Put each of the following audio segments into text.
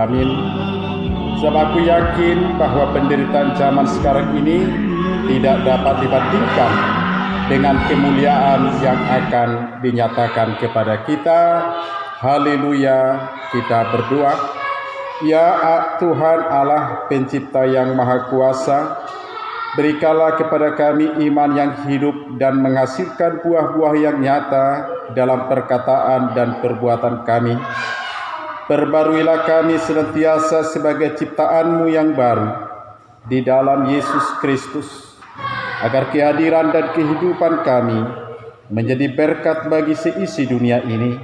Amin. Sebab aku yakin bahwa penderitaan zaman sekarang ini tidak dapat dibandingkan dengan kemuliaan yang akan dinyatakan kepada kita. Haleluya, kita berdoa. Ya Tuhan Allah pencipta yang maha kuasa, berikanlah kepada kami iman yang hidup dan menghasilkan buah-buah yang nyata dalam perkataan dan perbuatan kami. Perbaruilah kami senantiasa sebagai ciptaan-Mu yang baru di dalam Yesus Kristus, agar kehadiran dan kehidupan kami menjadi berkat bagi seisi dunia ini.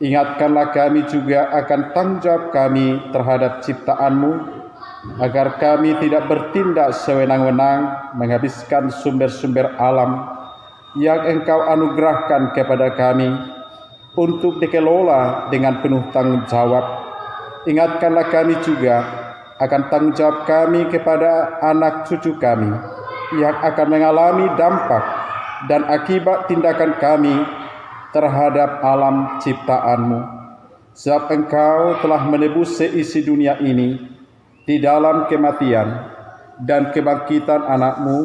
Ingatkanlah kami juga akan tanggung jawab kami terhadap ciptaan-Mu, agar kami tidak bertindak sewenang-wenang menghabiskan sumber-sumber alam yang Engkau anugerahkan kepada kami untuk dikelola dengan penuh tanggung jawab. Ingatkanlah kami juga akan tanggung jawab kami kepada anak cucu kami yang akan mengalami dampak dan akibat tindakan kami terhadap alam ciptaan-Mu. Sebab Engkau telah menebus seisi dunia ini di dalam kematian dan kebangkitan anak-Mu,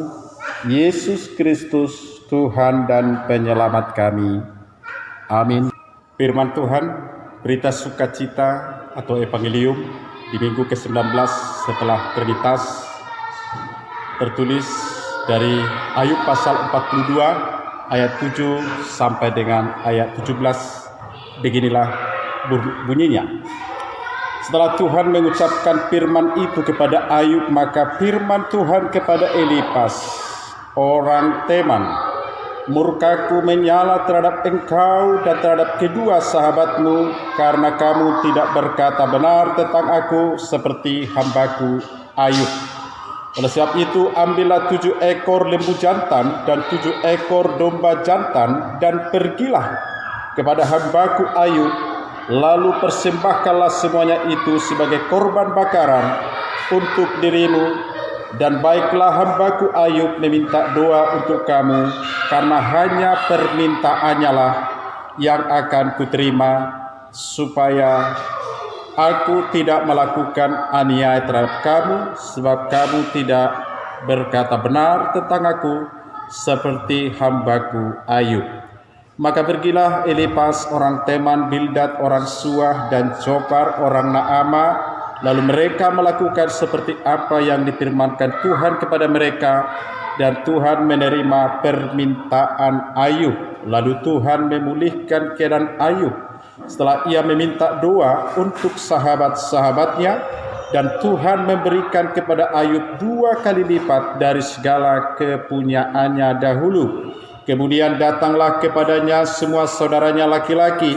Yesus Kristus, Tuhan dan Penyelamat kami. Amin. Firman Tuhan, berita sukacita atau evangelium di minggu ke-19 setelah Trinitas, tertulis dari Ayub pasal 42 ayat 7 sampai dengan ayat 17. Beginilah bunyinya. Setelah Tuhan mengucapkan firman itu kepada Ayub, maka firman Tuhan kepada Elifas, orang Teman, murkaku menyala terhadap engkau dan terhadap kedua sahabatmu, karena kamu tidak berkata benar tentang aku seperti hambaku Ayub. Oleh sebab itu, ambillah 7 ekor lembu jantan dan 7 ekor domba jantan, dan pergilah kepada hambaku Ayub, lalu persembahkanlah semuanya itu sebagai korban bakaran untuk dirimu. Dan baiklah hambaku Ayub meminta doa untuk kamu, karena hanya permintaannya lah yang akan kuterima, supaya aku tidak melakukan aniaya terhadap kamu, sebab kamu tidak berkata benar tentang aku seperti hambaku Ayub. Maka pergilah Elifas orang Teman, Bildad orang Suah, dan Zophar orang Naama. Lalu mereka melakukan seperti apa yang difirmankan Tuhan kepada mereka, dan Tuhan menerima permintaan Ayub. Lalu Tuhan memulihkan keadaan Ayub setelah ia meminta doa untuk sahabat-sahabatnya, dan Tuhan memberikan kepada Ayub 2 kali lipat dari segala kepunyaannya dahulu. Kemudian datanglah kepadanya semua saudaranya laki-laki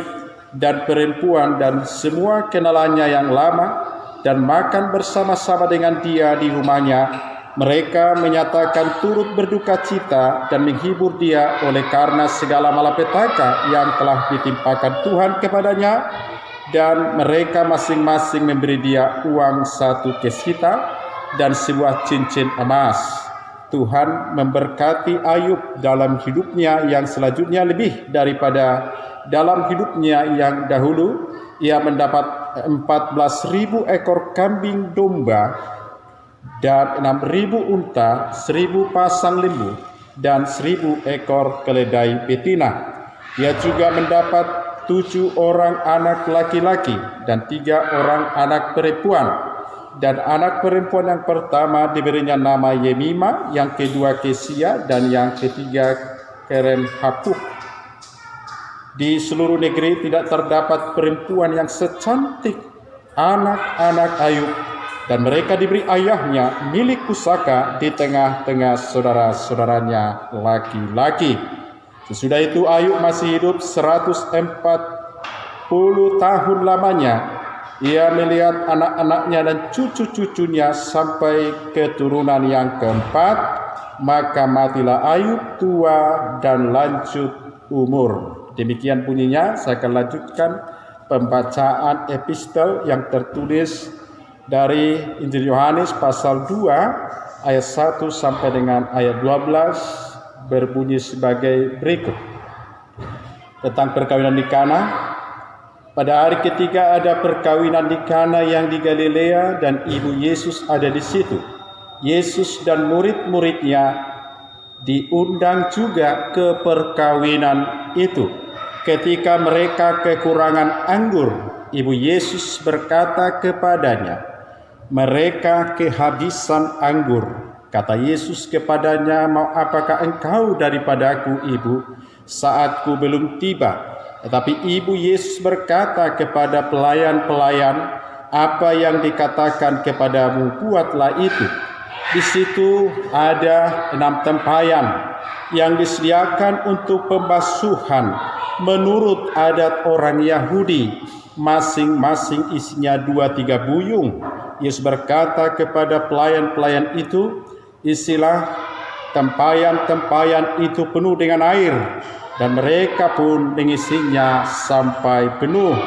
dan perempuan dan semua kenalannya yang lama, dan makan bersama-sama dengan dia di rumahnya. Mereka menyatakan turut berduka cita dan menghibur dia oleh karena segala malapetaka yang telah ditimpakan Tuhan kepadanya, dan mereka masing-masing memberi dia uang 1 kesita dan sebuah cincin emas. Tuhan memberkati Ayub dalam hidupnya yang selanjutnya lebih daripada dalam hidupnya yang dahulu. Ia mendapat 14.000 ekor kambing domba dan 6.000 unta, 1.000 pasang lembu, dan 1.000 ekor keledai betina. Ia juga mendapat 7 orang anak laki-laki dan 3 orang anak perempuan. Dan anak perempuan yang pertama diberinya nama Yemima, yang kedua Kesia, dan yang ketiga Keren-Hapuk. Di seluruh negeri tidak terdapat perempuan yang secantik anak-anak Ayub, dan mereka diberi ayahnya milik pusaka di tengah-tengah saudara-saudaranya laki-laki. Sesudah itu Ayub masih hidup 140 tahun lamanya. Ia melihat anak-anaknya dan cucu-cucunya sampai keturunan yang keempat, maka matilah Ayub tua dan lanjut umur. Demikian bunyinya. Saya akan lanjutkan pembacaan epistel yang tertulis dari Injil Yohanes pasal 2 ayat 1 sampai dengan ayat 12, berbunyi sebagai berikut. Tentang perkawinan di Kana. Pada hari ketiga ada perkawinan di Kana yang di Galilea dan ibu Yesus ada di situ. Yesus dan murid-muridnya diundang juga ke perkawinan itu. Ketika mereka kekurangan anggur, ibu Yesus berkata kepadanya, "Mereka kehabisan anggur." Kata Yesus kepadanya, "Mau apakah engkau daripadaku, ibu? Saatku belum tiba." Tetapi ibu Yesus berkata kepada pelayan-pelayan, "Apa yang dikatakan kepadamu, buatlah itu." Di situ ada 6 tempayan yang disediakan untuk pembasuhan menurut adat orang Yahudi, masing-masing isinya 2-3 buyung. Yesus berkata kepada pelayan-pelayan itu, "Isilah tempayan-tempayan itu penuh dengan air." Dan mereka pun mengisinya sampai penuh.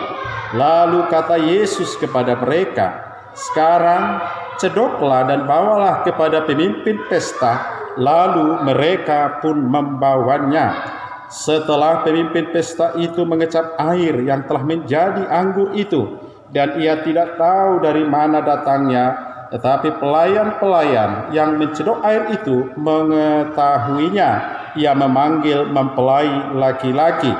Lalu kata Yesus kepada mereka, "Sekarang cedoklah dan bawalah kepada pemimpin pesta." Lalu mereka pun membawanya. Setelah pemimpin pesta itu mengecap air yang telah menjadi anggur itu, dan ia tidak tahu dari mana datangnya, tetapi pelayan-pelayan yang mencedok air itu mengetahuinya. Ia memanggil mempelai laki-laki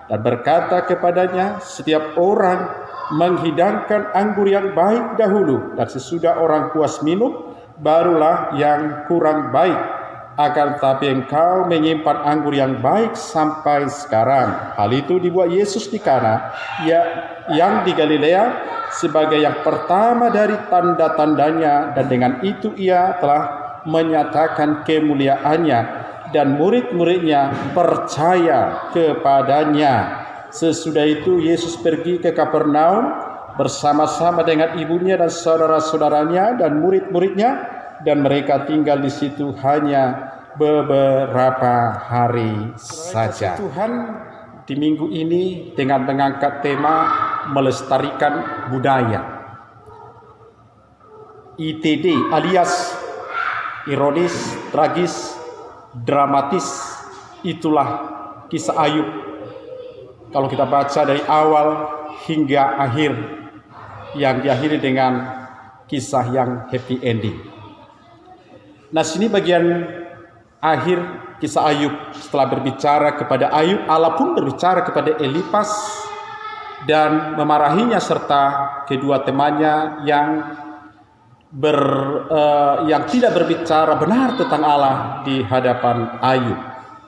dan berkata kepadanya, "Setiap orang menghidangkan anggur yang baik dahulu, dan sesudah orang puas minum, barulah yang kurang baik. Akan tetapi engkau menyimpan anggur yang baik sampai sekarang." Hal itu dibuat Yesus di Kana yang di Galilea sebagai yang pertama dari tanda-tandanya, dan dengan itu ia telah menyatakan kemuliaannya, dan murid-muridnya percaya kepadanya. Sesudah itu Yesus pergi ke Kapernaum bersama-sama dengan ibunya dan saudara-saudaranya dan murid-muridnya, dan mereka tinggal di situ hanya beberapa hari saja. Tuhan di minggu ini dengan mengangkat tema melestarikan budaya. ITD alias ironis, tragis, dramatis, itulah kisah Ayub. Kalau kita baca dari awal hingga akhir, yang diakhiri dengan kisah yang happy ending. Nah, sini bagian akhir kisah Ayub. Setelah berbicara kepada Ayub, Allah pun berbicara kepada Elifas dan memarahinya serta kedua temannya yang tidak berbicara benar tentang Allah di hadapan Ayub.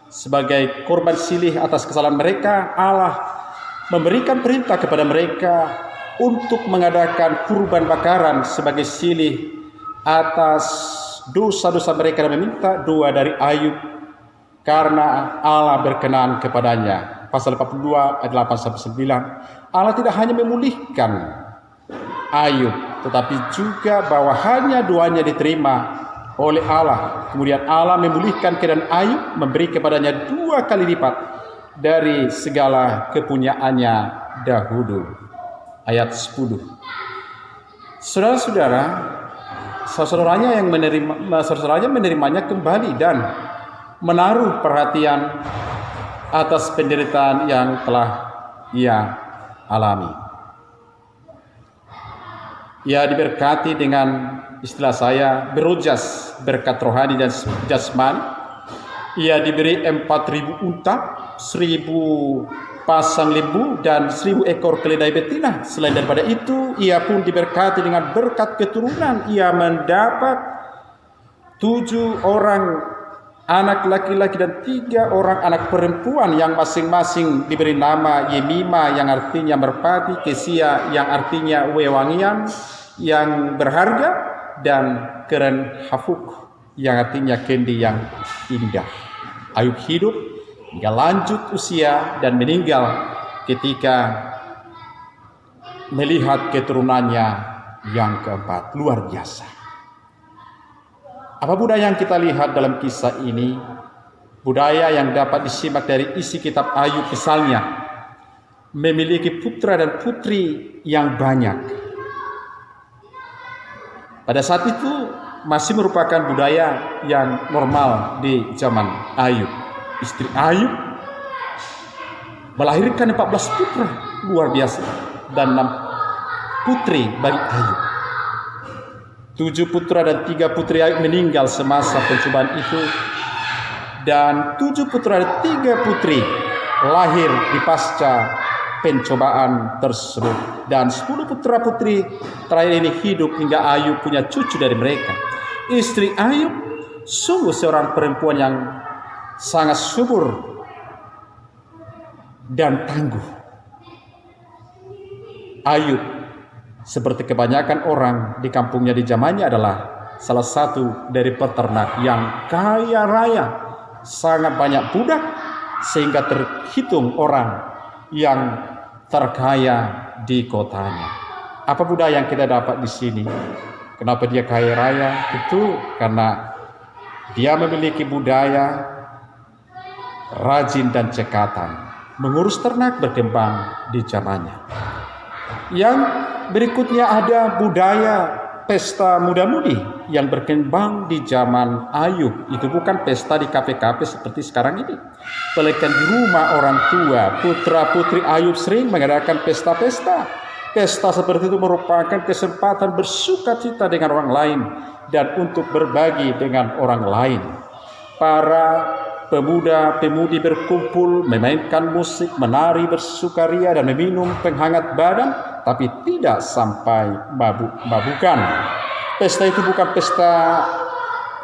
Sebagai korban silih atas kesalahan mereka, Allah memberikan perintah kepada mereka untuk mengadakan kurban bakaran sebagai silih atas dosa-dosa mereka, dan meminta doa dari Ayub karena Allah berkenan kepadanya. Pasal 42 ayat 8-9. Allah tidak hanya memulihkan Ayub, tetapi juga bahwa hanya doanya diterima oleh Allah. Kemudian Allah memulihkan keadaan Ayub, memberi kepadanya 2 kali lipat dari segala kepunyaannya dahulu. Ayat 10. Saudaranya menerimanya kembali dan menaruh perhatian atas penderitaan yang telah ia alami. Ia diberkati dengan, istilah saya, berujas berkat rohani dan jasmani. Ia diberi 4.000 unta, 1.000 pasang lembu, dan 1.000 ekor keledai betina. Selain daripada itu, ia pun diberkati dengan berkat keturunan. Ia mendapat 7 orang anak laki-laki dan 3 orang anak perempuan, yang masing-masing diberi nama Yemima yang artinya merpati, Kesia yang artinya wewangian yang berharga, dan Keren Hafuk yang artinya kendi yang indah. Ayub hidup hingga lanjut usia dan meninggal ketika melihat keturunannya yang keempat. Luar biasa. Apa budaya yang kita lihat dalam kisah ini? Budaya yang dapat disimak dari isi kitab Ayub misalnya, memiliki putra dan putri yang banyak. Pada saat itu masih merupakan budaya yang normal di zaman Ayub. Istri Ayub melahirkan 14 putra, luar biasa. dan 6 putri bagi Ayub. 7 putra dan 3 putri Ayub meninggal semasa pencobaan itu, dan 7 putra dan 3 putri lahir di pasca pencobaan tersebut, dan 10 putra putri terakhir ini hidup hingga Ayub punya cucu dari mereka. Istri Ayub sungguh seorang perempuan yang sangat subur dan tangguh. Ayub, seperti kebanyakan orang di kampungnya di zamannya, adalah salah satu dari peternak yang kaya raya, sangat banyak budak, sehingga terhitung orang yang terkaya di kotanya. Apa budaya yang kita dapat di sini? Kenapa dia kaya raya? Itu karena dia memiliki budaya rajin dan cekatan, mengurus ternak berkembang di zamannya. Yang berikutnya ada budaya pesta muda-mudi yang berkembang di zaman Ayub. Itu bukan pesta di kafe-kafe seperti sekarang ini, melainkan di rumah orang tua. Putra-putri Ayub sering mengadakan pesta-pesta. Pesta seperti itu merupakan kesempatan bersukacita dengan orang lain dan untuk berbagi dengan orang lain. Para pemuda-pemudi berkumpul, memainkan musik, menari, bersukaria, dan meminum penghangat badan, tapi tidak sampai mabuk-mabukan. Pesta itu bukan pesta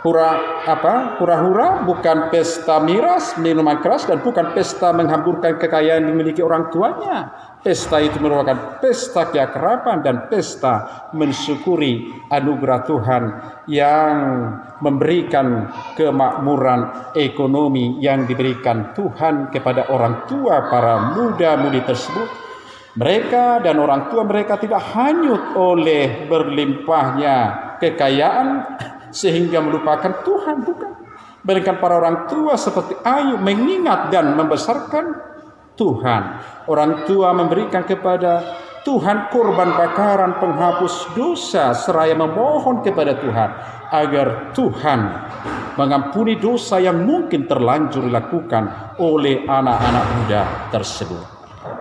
hura-hura, bukan pesta miras, minuman keras, dan bukan pesta menghamburkan kekayaan yang dimiliki orang tuanya. Pesta itu merupakan pesta keakraban dan pesta mensyukuri anugerah Tuhan yang memberikan kemakmuran ekonomi yang diberikan Tuhan kepada orang tua para muda-mudi tersebut. Mereka dan orang tua mereka tidak hanyut oleh berlimpahnya kekayaan sehingga melupakan Tuhan, bukan. Melainkan para orang tua seperti Ayub mengingat dan membesarkan Tuhan. Orang tua memberikan kepada Tuhan korban bakaran penghapus dosa, seraya memohon kepada Tuhan agar Tuhan mengampuni dosa yang mungkin terlanjur dilakukan oleh anak-anak muda tersebut.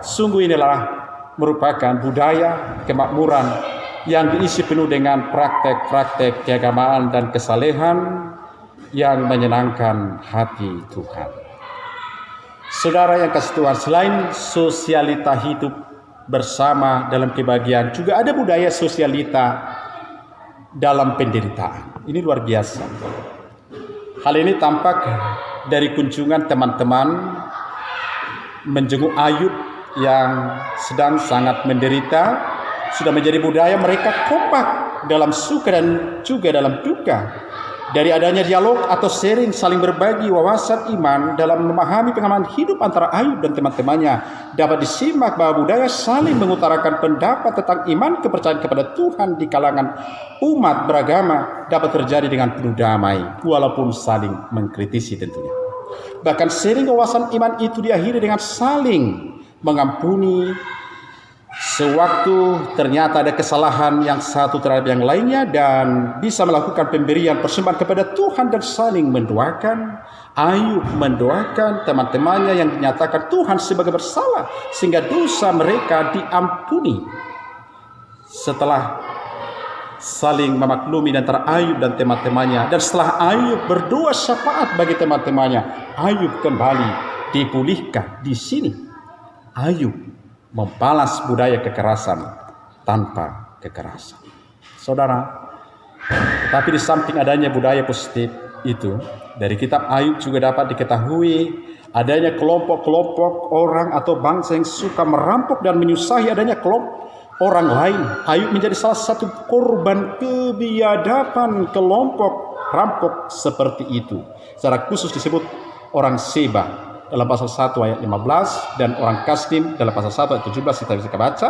Sungguh inilah merupakan budaya kemakmuran yang diisi penuh dengan praktek-praktek keagamaan dan kesalehan yang menyenangkan hati Tuhan. Saudara yang kasih Tuhan, selain sosialita hidup bersama dalam kebahagiaan, juga ada budaya sosialita dalam penderitaan. Ini luar biasa. Hal ini tampak dari kunjungan teman-teman menjenguk Ayub yang sedang sangat menderita. Sudah menjadi budaya mereka kompak dalam suka dan juga dalam duka. Dari adanya dialog atau sharing, saling berbagi wawasan iman dalam memahami pengalaman hidup antara Ayub dan teman-temannya, dapat disimak bahwa budaya saling mengutarakan pendapat tentang iman kepercayaan kepada Tuhan di kalangan umat beragama dapat terjadi dengan penuh damai, walaupun saling mengkritisi tentunya. Bahkan sharing wawasan iman itu diakhiri dengan saling mengampuni sewaktu ternyata ada kesalahan yang satu terhadap yang lainnya, dan bisa melakukan pemberian persembahan kepada Tuhan dan saling mendoakan. Ayub mendoakan teman-temannya yang dinyatakan Tuhan sebagai bersalah sehingga dosa mereka diampuni. Setelah saling memaklumi antara Ayub dan teman-temannya, dan setelah Ayub berdoa syafaat bagi teman-temannya, Ayub kembali dipulihkan. Di sini Ayub membalas budaya kekerasan tanpa kekerasan. Saudara, tetapi di samping adanya budaya positif itu, dari kitab Ayub juga dapat diketahui adanya kelompok-kelompok orang atau bangsa yang suka merampok dan menyusahi adanya kelompok orang lain. Ayub menjadi salah satu korban kebiadaban kelompok rampok seperti itu. Secara khusus disebut orang Seba dalam pasal 1 ayat 15 dan orang Kasdim dalam pasal 1 ayat 17 kita bisa baca.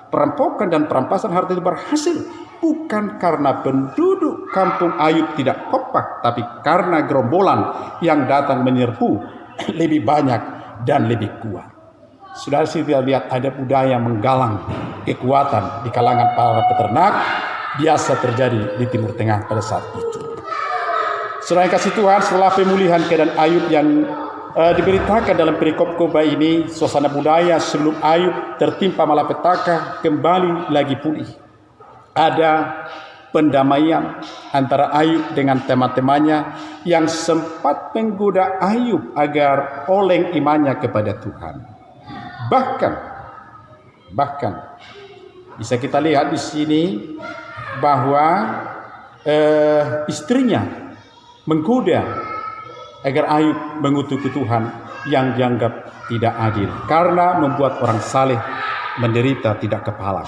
Perampokan dan perampasan harta itu berhasil bukan karena penduduk kampung Ayub tidak kompak, tapi karena gerombolan yang datang menyerbu lebih banyak dan lebih kuat. Sudah kita lihat ada budaya menggalang kekuatan di kalangan para peternak, biasa terjadi di Timur Tengah pada saat itu. Saudara yang kasih Tuhan, setelah pemulihan keadaan Ayub yang diberitakan dalam perikop khotbah ini, suasana budaya sebelum Ayub tertimpa malapetaka kembali lagi pulih. Ada pendamaian antara Ayub dengan teman-temannya yang sempat menggoda Ayub agar oleng imannya kepada Tuhan. Bahkan bisa kita lihat di sini bahwa istrinya menggoda agar Ayub mengutuki Tuhan yang dianggap tidak adil karena membuat orang saleh menderita tidak kepalang.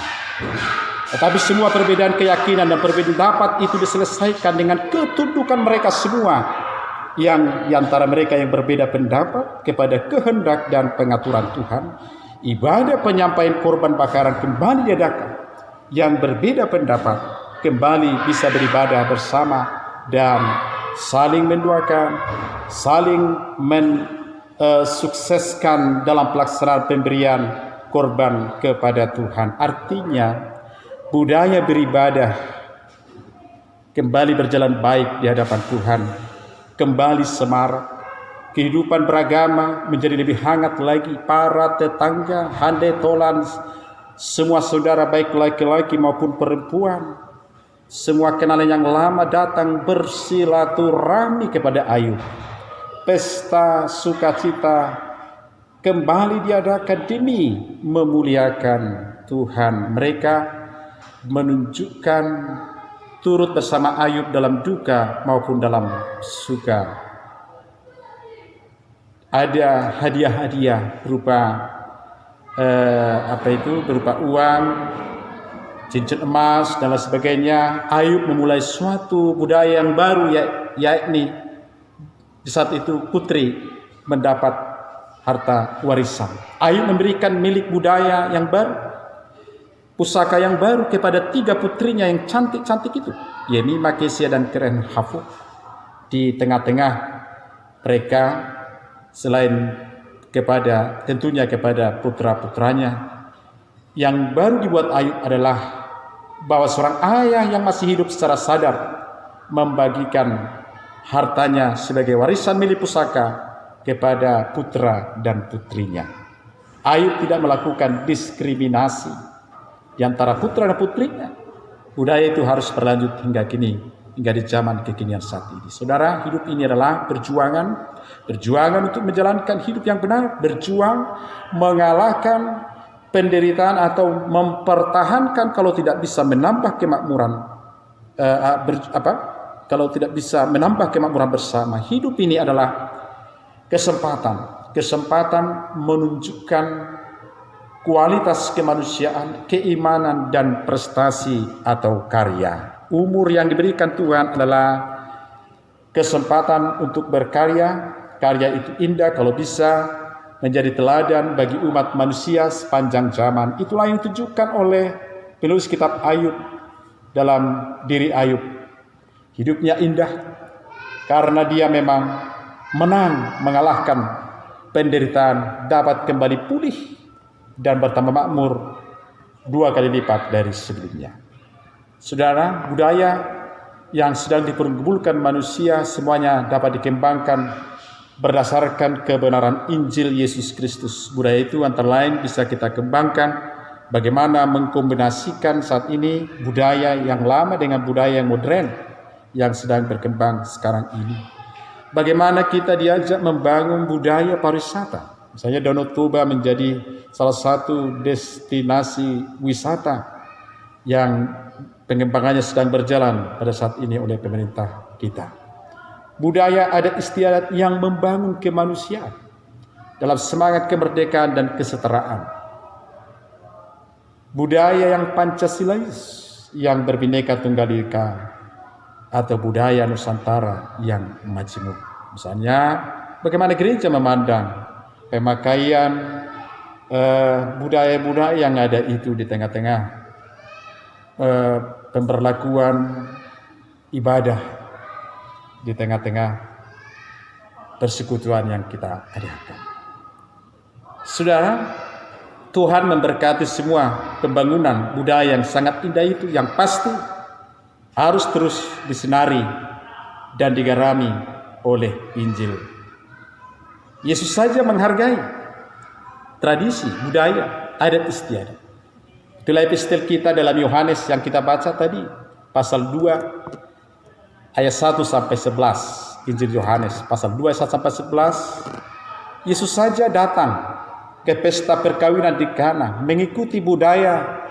Tetapi semua perbedaan keyakinan dan perbedaan pendapat itu diselesaikan dengan ketundukan mereka semua, yang diantara mereka yang berbeda pendapat kepada kehendak dan pengaturan Tuhan. Ibadah penyampaian korban bakaran kembali diadakan. Yang berbeda pendapat kembali bisa beribadah bersama dan saling mendoakan, saling mensukseskan dalam pelaksanaan pemberian korban kepada Tuhan. Artinya budaya beribadah kembali berjalan baik di hadapan Tuhan, kembali semarak, kehidupan beragama menjadi lebih hangat lagi. Para tetangga, handai tolan, semua saudara baik laki-laki maupun perempuan, semua kenalan yang lama datang bersilaturahmi kepada Ayub. Pesta sukacita kembali diadakan demi memuliakan Tuhan. Mereka menunjukkan turut bersama Ayub dalam duka maupun dalam suka. Ada hadiah-hadiah berupa berupa uang, cincin emas dan lain sebagainya. Ayub memulai suatu budaya yang baru, yakni di saat itu putri mendapat harta warisan. Ayub memberikan milik budaya yang baru, pusaka yang baru kepada 3 putrinya yang cantik-cantik itu, yakni Makesia dan Keren Hafuk. Di tengah-tengah mereka, selain tentunya kepada putra-putranya, yang baru dibuat Ayub adalah bahwa seorang ayah yang masih hidup secara sadar membagikan hartanya sebagai warisan milik pusaka kepada putra dan putrinya. Ayub tidak melakukan diskriminasi di antara putra dan putrinya. Budaya itu harus berlanjut hingga kini, hingga di zaman kekinian saat ini. Saudara, hidup ini adalah perjuangan untuk menjalankan hidup yang benar, berjuang mengalahkan penderitaan atau mempertahankan kalau tidak bisa menambah kemakmuran kalau tidak bisa menambah kemakmuran bersama. Hidup ini adalah kesempatan menunjukkan kualitas kemanusiaan, keimanan, dan prestasi atau karya. Umur yang diberikan Tuhan adalah kesempatan untuk berkarya. Karya itu indah kalau bisa menjadi teladan bagi umat manusia sepanjang zaman. Itulah yang ditunjukkan oleh penulis kitab Ayub dalam diri Ayub. Hidupnya indah karena dia memang menang, mengalahkan penderitaan, dapat kembali pulih dan bertambah makmur 2 kali lipat dari sebelumnya. Saudara, budaya yang sedang dipergumulkan manusia semuanya dapat dikembangkan berdasarkan kebenaran Injil Yesus Kristus. Budaya itu antara lain bisa kita kembangkan bagaimana mengkombinasikan saat ini budaya yang lama dengan budaya yang modern yang sedang berkembang sekarang ini. Bagaimana kita diajak membangun budaya pariwisata. Misalnya Danau Toba menjadi salah satu destinasi wisata yang pengembangannya sedang berjalan pada saat ini oleh pemerintah kita. Budaya adat istiadat yang membangun kemanusiaan dalam semangat kemerdekaan dan kesetaraan. Budaya yang Pancasilais, yang berbineka tunggal ika, atau budaya Nusantara yang majemuk. Misalnya bagaimana gereja memandang pemakaian budaya-budaya yang ada itu di tengah-tengah pemberlakuan ibadah, di tengah-tengah persekutuan yang kita adakan. Saudara, Tuhan memberkati semua pembangunan budaya yang sangat indah itu, yang pasti harus terus disinari dan digarami oleh Injil. Yesus saja menghargai tradisi, budaya, adat istiadat. Itulah epistel kita dalam Yohanes yang kita baca tadi, pasal 2 ayat 1 sampai 11. Injil Yohanes pasal 2 ayat 1 sampai 11. Yesus saja datang ke pesta perkawinan di Kana, mengikuti budaya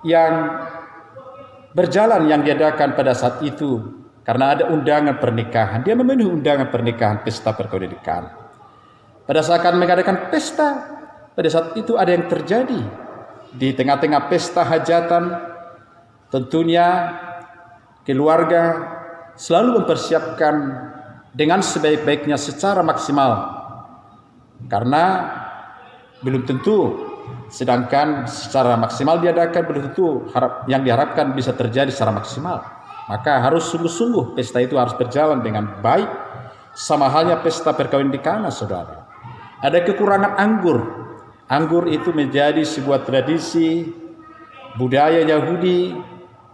yang berjalan yang diadakan pada saat itu. Karena ada undangan pernikahan, dia memenuhi undangan pernikahan pesta perkawinan di Kana. Pada saat akan mengadakan pesta, pada saat itu ada yang terjadi. Di tengah-tengah pesta hajatan, tentunya keluarga selalu mempersiapkan dengan sebaik-baiknya secara maksimal. Karena belum tentu, sedangkan secara maksimal diadakan belum tentu yang diharapkan bisa terjadi secara maksimal. Maka harus sungguh-sungguh pesta itu harus berjalan dengan baik. Sama halnya pesta perkawinan di Kana, saudara. Ada kekurangan anggur. Anggur itu menjadi sebuah tradisi budaya Yahudi.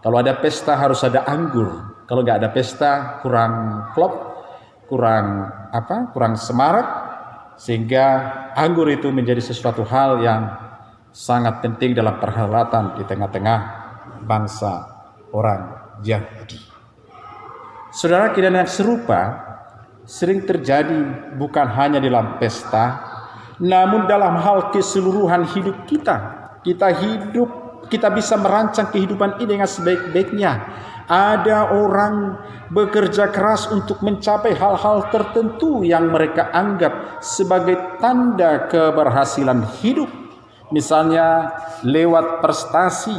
Kalau ada pesta harus ada anggur. Kalau nggak ada pesta kurang klop, kurang semarak, sehingga anggur itu menjadi sesuatu hal yang sangat penting dalam perhelatan di tengah-tengah bangsa orang Yahudi. Saudara, kejadian yang serupa sering terjadi bukan hanya dalam pesta, namun dalam hal keseluruhan hidup kita. Kita bisa merancang kehidupan ini dengan sebaik-baiknya. Ada orang bekerja keras untuk mencapai hal-hal tertentu yang mereka anggap sebagai tanda keberhasilan hidup. Misalnya lewat prestasi,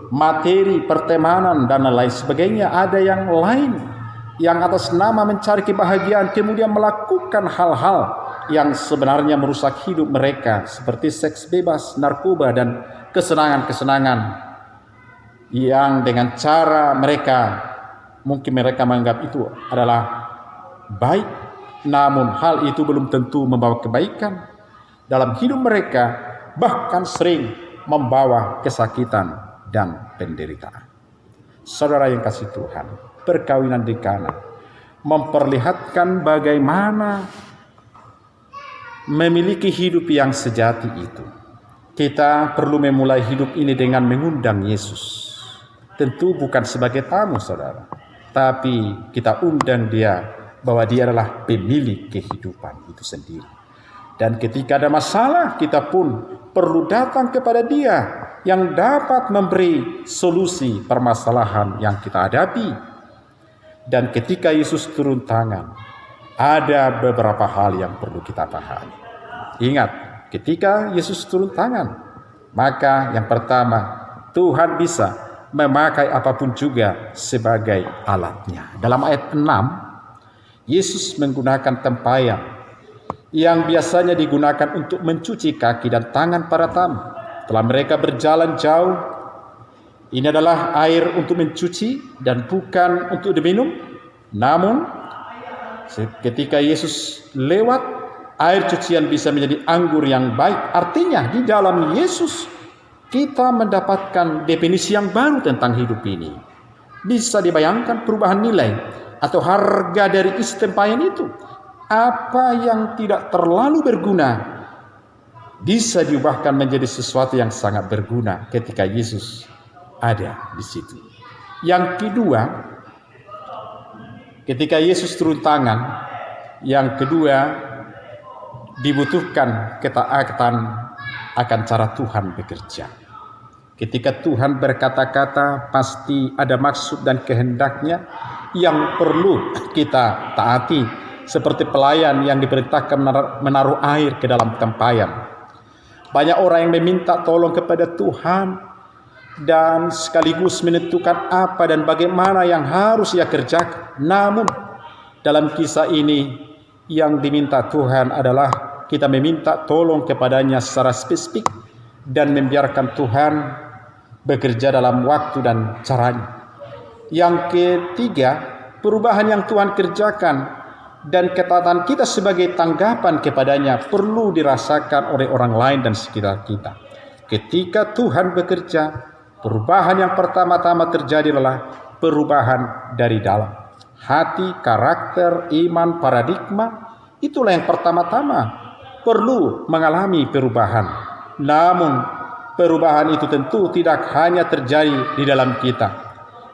materi, pertemanan, dan lain sebagainya. Ada yang lain yang atas nama mencari kebahagiaan kemudian melakukan hal-hal yang sebenarnya merusak hidup mereka, seperti seks bebas, narkoba, dan kesenangan-kesenangan yang dengan cara mungkin mereka menganggap itu adalah baik, namun hal itu belum tentu membawa kebaikan dalam hidup mereka, bahkan sering membawa kesakitan dan penderitaan. Saudara yang kasih Tuhan, perkawinan di Kana memperlihatkan bagaimana memiliki hidup yang sejati itu. Kita perlu memulai hidup ini dengan mengundang Yesus. Tentu bukan sebagai tamu, saudara, tapi kita undang dia bahwa dia adalah pemilik kehidupan itu sendiri. Dan ketika ada masalah, kita pun perlu datang kepada dia yang dapat memberi solusi permasalahan yang kita hadapi. Dan ketika Yesus turun tangan, ada beberapa hal yang perlu kita pahami. Ingat, ketika Yesus turun tangan, maka yang pertama, Tuhan bisa memakai apapun juga sebagai alatnya. Dalam ayat 6, Yesus menggunakan tempayan yang biasanya digunakan untuk mencuci kaki dan tangan para tamu. Setelah mereka berjalan jauh, ini adalah air untuk mencuci dan bukan untuk diminum. Namun, ketika Yesus lewat, air cucian bisa menjadi anggur yang baik. Artinya, di dalam Yesus, kita mendapatkan definisi yang baru tentang hidup ini. Bisa dibayangkan perubahan nilai atau harga dari isi tempayan itu. Apa yang tidak terlalu berguna bisa diubahkan menjadi sesuatu yang sangat berguna ketika Yesus ada di situ. Yang kedua, ketika Yesus turun tangan, yang kedua dibutuhkan ketaatan akan cara Tuhan bekerja. Ketika Tuhan berkata-kata, pasti ada maksud dan kehendaknya yang perlu kita taati, seperti pelayan yang diperintahkan menaruh air ke dalam tempayan. Banyak orang yang meminta tolong kepada Tuhan dan sekaligus menentukan apa dan bagaimana yang harus ia kerjakan. Namun dalam kisah ini yang diminta Tuhan adalah kita meminta tolong kepadanya secara spesifik dan membiarkan Tuhan bekerja dalam waktu dan caranya. Yang ketiga, perubahan yang Tuhan kerjakan dan ketaatan kita sebagai tanggapan kepadanya perlu dirasakan oleh orang lain dan sekitar kita. Ketika Tuhan bekerja, perubahan yang pertama-tama terjadi adalah perubahan dari dalam. Hati, karakter, iman, paradigma Itulah yang pertama-tama perlu mengalami perubahan. Namun perubahan itu tentu tidak hanya terjadi di dalam kita,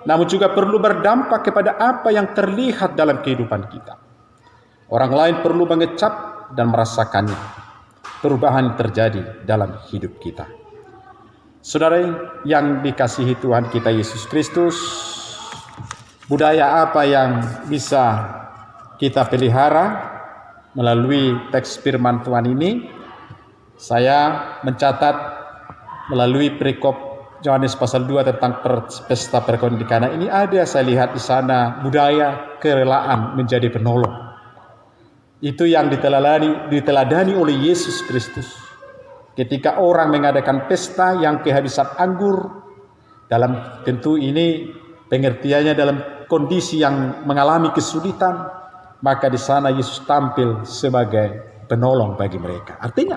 namun juga perlu berdampak kepada apa yang terlihat dalam kehidupan kita. Orang lain perlu mengecap dan merasakannya. Perubahan terjadi dalam hidup kita. Saudara yang dikasihi Tuhan kita Yesus Kristus, budaya apa yang bisa kita pelihara melalui teks firman Tuhan ini? Saya mencatat melalui perikop Yohanes pasal 2 tentang pesta perkawinan di Kana ini, ada saya lihat di sana budaya kerelaan menjadi penolong. Itu yang diteladani oleh Yesus Kristus. Ketika orang mengadakan pesta yang kehabisan anggur, dalam tentu ini pengertiannya dalam kondisi yang mengalami kesulitan, maka di sana Yesus tampil sebagai penolong bagi mereka. Artinya,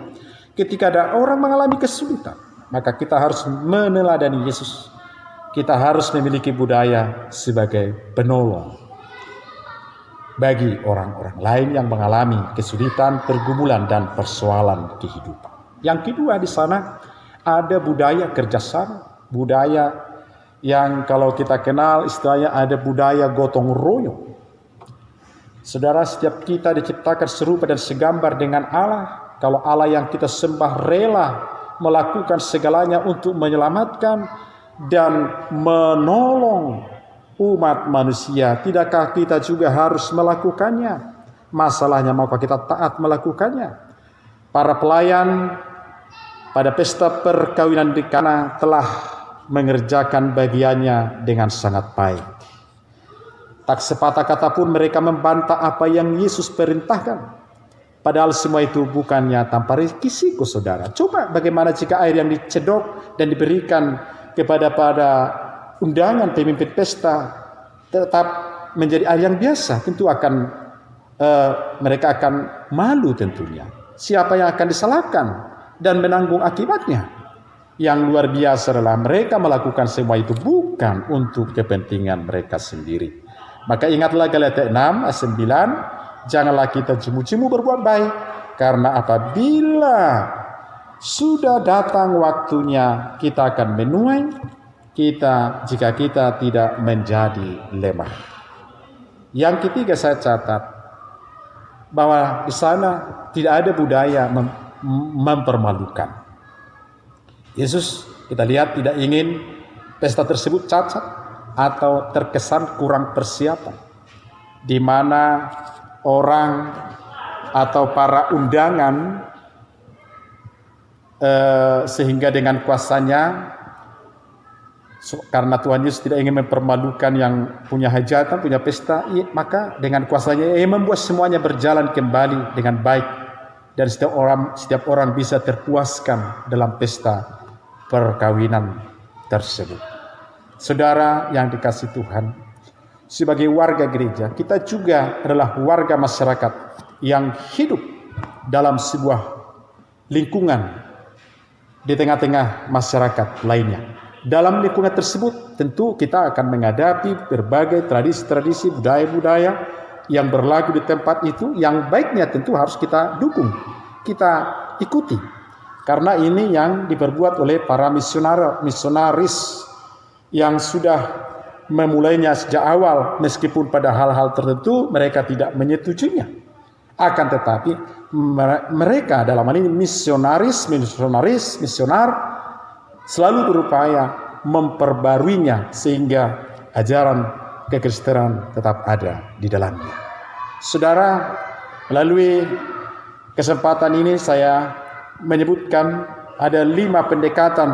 ketika ada orang mengalami kesulitan, maka kita harus meneladani Yesus. Kita harus memiliki budaya sebagai penolong bagi orang-orang lain yang mengalami kesulitan, pergumulan, dan persoalan kehidupan. Yang kedua, di sana ada budaya kerjasama, budaya yang kalau kita kenal istilahnya ada budaya gotong royong. Saudara, setiap kita diciptakan serupa dan segambar dengan Allah. Kalau Allah yang kita sembah rela melakukan segalanya untuk menyelamatkan dan menolong umat manusia, tidakkah kita juga harus melakukannya? Masalahnya, maukah kita taat melakukannya? Para pelayan pada pesta perkawinan di Kana telah mengerjakan bagiannya dengan sangat baik. Tak sepatah kata pun mereka membantah apa yang Yesus perintahkan. Padahal semua itu bukannya tanpa risiko, saudara. Coba bagaimana jika air yang dicedok dan diberikan pada undangan pemimpin pesta tetap menjadi air yang biasa, tentu akan mereka akan malu tentunya. Siapa yang akan disalahkan dan menanggung akibatnya? Yang luar biasa adalah mereka melakukan semua itu bukan untuk kepentingan mereka sendiri. Maka ingatlah Galatia 6 ayat 9, janganlah kita jemu-jemu berbuat baik, karena apabila sudah datang waktunya kita akan menuai jika kita tidak menjadi lemah. Yang ketiga, saya catat bahwa di sana tidak ada budaya mempermalukan. Yesus kita lihat tidak ingin pesta tersebut cacat atau terkesan kurang persiapan, di mana orang atau para undangan sehingga dengan kuasanya, karena Tuhan Yesus tidak ingin mempermalukan yang punya hajatan, punya pesta, maka dengan kuasanya ia membuat semuanya berjalan kembali dengan baik dan setiap orang bisa terpuaskan dalam pesta perkawinan tersebut. Saudara yang dikasihi Tuhan, sebagai warga gereja, kita juga adalah warga masyarakat yang hidup dalam sebuah lingkungan di tengah-tengah masyarakat lainnya. Dalam lingkungan tersebut tentu kita akan menghadapi berbagai tradisi-tradisi, budaya-budaya yang berlaku di tempat itu, yang baiknya tentu harus kita dukung, kita ikuti. Karena ini yang diperbuat oleh para misionaris yang sudah memulainya sejak awal, meskipun pada hal-hal tertentu mereka tidak menyetujuinya. Akan tetapi mereka dalam hal ini misionar selalu berupaya memperbaruinya sehingga ajaran kekristenan tetap ada di dalamnya. Saudara, melalui kesempatan ini saya menyebutkan ada 5 pendekatan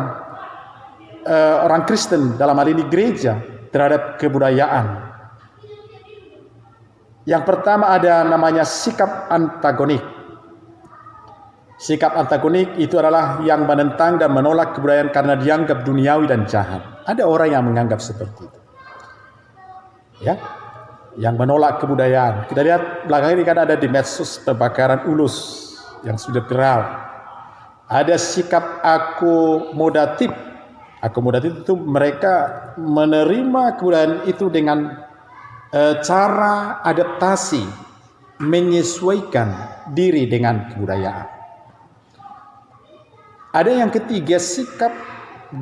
orang Kristen dalam hal ini gereja terhadap kebudayaan. Yang pertama ada namanya sikap antagonik. Sikap antagonik itu adalah yang menentang dan menolak kebudayaan karena dianggap duniawi dan jahat. Ada orang yang menganggap seperti itu, ya, yang menolak kebudayaan. Kita lihat belakangan ini kan ada di medsos pembakaran ulus yang sudah viral. Ada sikap akomodatif. Akomodatif itu mereka menerima kebudayaan itu dengan cara adaptasi menyesuaikan diri dengan kebudayaan. Ada yang ketiga, sikap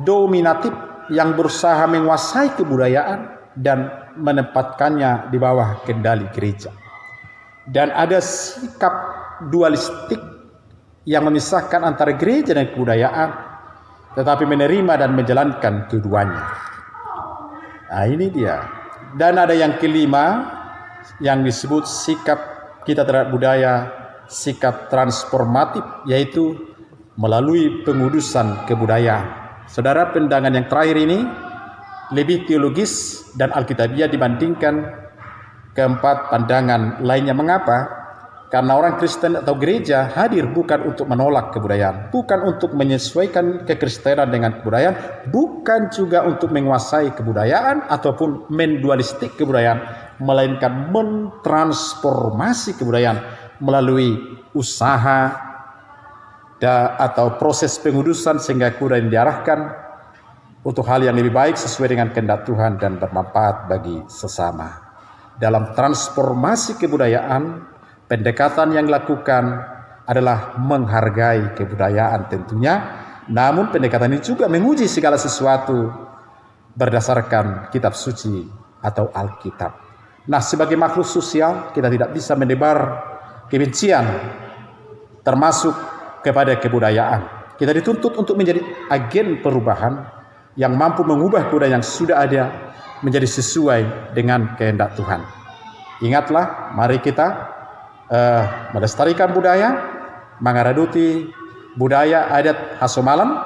dominatif yang berusaha menguasai kebudayaan dan menempatkannya di bawah kendali gereja. Dan ada sikap dualistik yang memisahkan antara gereja dan kebudayaan, tetapi menerima dan menjalankan keduanya. Nah, ini dia. Dan ada yang kelima yang disebut sikap kita terhadap budaya, sikap transformatif, yaitu melalui pengudusan kebudayaan. Saudara, pandangan yang terakhir ini lebih teologis dan alkitabiah dibandingkan keempat pandangan lainnya. Mengapa? Karena orang Kristen atau gereja hadir bukan untuk menolak kebudayaan, bukan untuk menyesuaikan kekristenan dengan kebudayaan, bukan juga untuk menguasai kebudayaan ataupun mendualistik kebudayaan, melainkan mentransformasi kebudayaan melalui usaha atau proses pengudusan sehingga kebudayaan diarahkan untuk hal yang lebih baik sesuai dengan kehendak Tuhan dan bermanfaat bagi sesama. Dalam transformasi kebudayaan, pendekatan yang dilakukan adalah menghargai kebudayaan tentunya, namun pendekatan ini juga menguji segala sesuatu berdasarkan kitab suci atau Alkitab. Nah, sebagai makhluk sosial kita tidak bisa menebar kebencian termasuk kepada kebudayaan. Kita dituntut untuk menjadi agen perubahan yang mampu mengubah kebudayaan yang sudah ada menjadi sesuai dengan kehendak Tuhan. Ingatlah, mari kita melestarikan budaya, mengaraduti budaya adat khas Malam.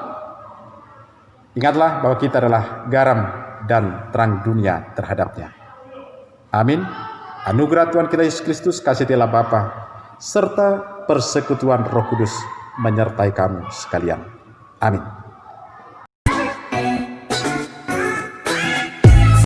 Ingatlah bahwa kita adalah garam dan terang dunia terhadapnya. Amin. Anugerah Tuhan kita Yesus Kristus, kasih Allah Bapa, serta persekutuan Roh Kudus menyertai kamu sekalian. Amin.